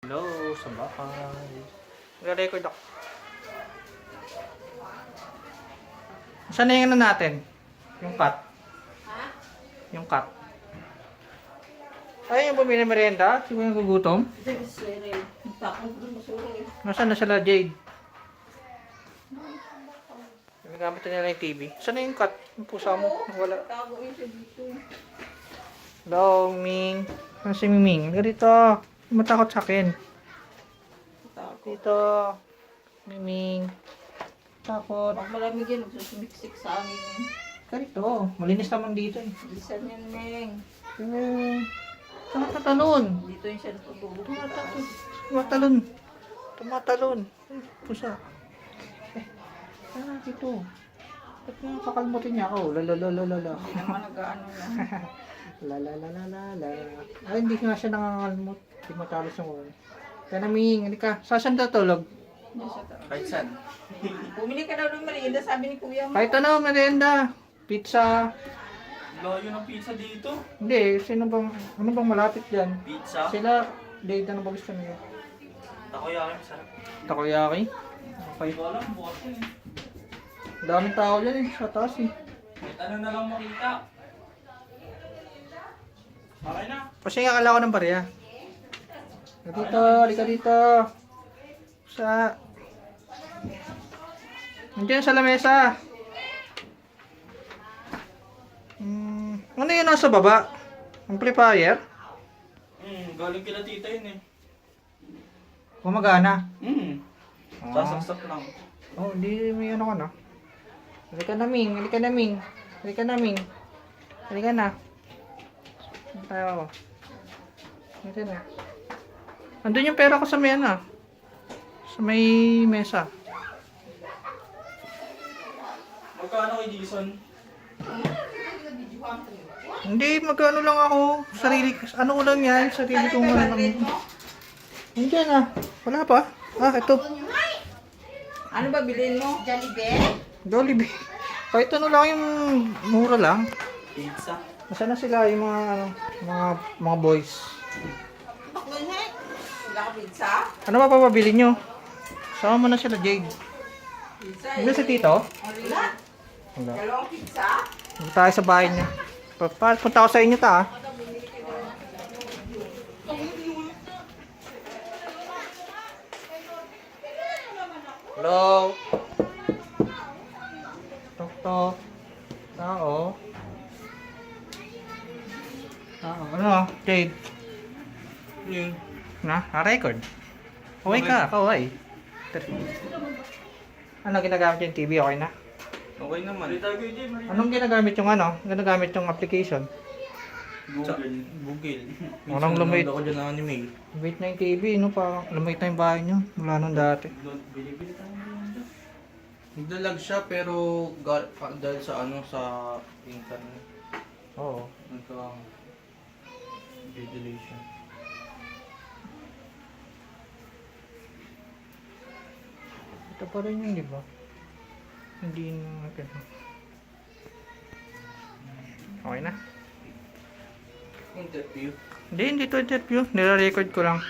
Hello, sa bahay. Nag-record ako. Saan na yung ano natin? Yung cut. Ha? Yung cut. Ay, yung bumili merienda? Sino yung gugutom? Sere. Takot na masuri. Nasaan na sila, Jade? Ginagamit na nila yung TV. Saan na yung cut? Yung pusa mo? Wala. Tago yun siya dito. Hello, Ming. Ano si Ming? Halika dito. Matakot sa akin. Takot. Dito. Ming. Takot. Pag malamig yan, nagsusumiksik sa amin. Karito. Malinis naman dito eh. Bilisan yan, Meng. Tumatalon. Dito yung siya natutulog. Tumatalon. Tumatalon. Pusa. Dito. Ba't nga kakalmutin niya ako? Lalalala. Hindi naman nag-ano yan. Lalalala. Ay, hindi nga siya nangangalmot. Hindi matalos yung ulo. Kanaming, hindi ka. Saan tatulog? Hindi siya talaga. Kahit saan? Bumili ka daw ng merienda, sabi ni kuya mo. Kahit ano, merienda. Pizza. Layo ng pizza dito. Hindi, ano bang malapit dyan? Pizza? Sila, date ano ba gusto niyo? Takoyaki masarap. Takoyaki? Okay. Hindi ko alam, bukas yun eh. Daming tao dyan eh, sa taas eh. Kahit ano na lang makita. Okay na. Kasi nga akala ko ng barya. Halika dito. Sa... Nandiyan sa lamesa. Ano yun nasa baba? Amplifier? Galing kila tita yun eh. Gumagana. Sasaksak lang. Oh, hindi may ano ka na. Halika na, Ming. Halika na, Ming. Halika na, Ming. Halika na. Tayo. Halika na. Andun yung pera ko sa may ano. Sa may mesa. Magkano kay Jason? Hindi, magkano lang ako. Sarili, ano ko lang yan. Sarili kong ano lang. Hindi na. Wala pa. Ah, ito. Ano ba bilhin mo? Jollibee? Jollibee. Kahit ano lang yung mura lang. Pizza? Nasaan na sila yung mga ano, mga boys? Baklan eh. Wala ka pizza? Ano ba papabili nyo? Sama mo na sila, Jade. Pizza Hindi si Tito? Wala. Wala. Dalawang pizza? Punta tayo sa bahay niya. Punta ako sa inyo ta. Hello? Tok tok. Tao. Tao. Ano? Jade. Na-record. Huwag ka. Kaway. Ano ginagamit yung TV? Okay na? Okay naman. Hindi tayo kay Jay, Maria. Anong ginagamit yung ano? Ginagamit yung application? Google. Google. Walang lumit. Ako dyan ng anime. Wait na yung TV, no? Parang lumit na yung bahay nyo. Mula nung dati. Bili-bili tayo ng Nagdalag siya pero dahil sa ano sa internet Oo. nagka delay siya. Ito pa rin yun, di ba? Hindi na natin. Okay na. Interview. Hindi to interview. Nire-record ko lang.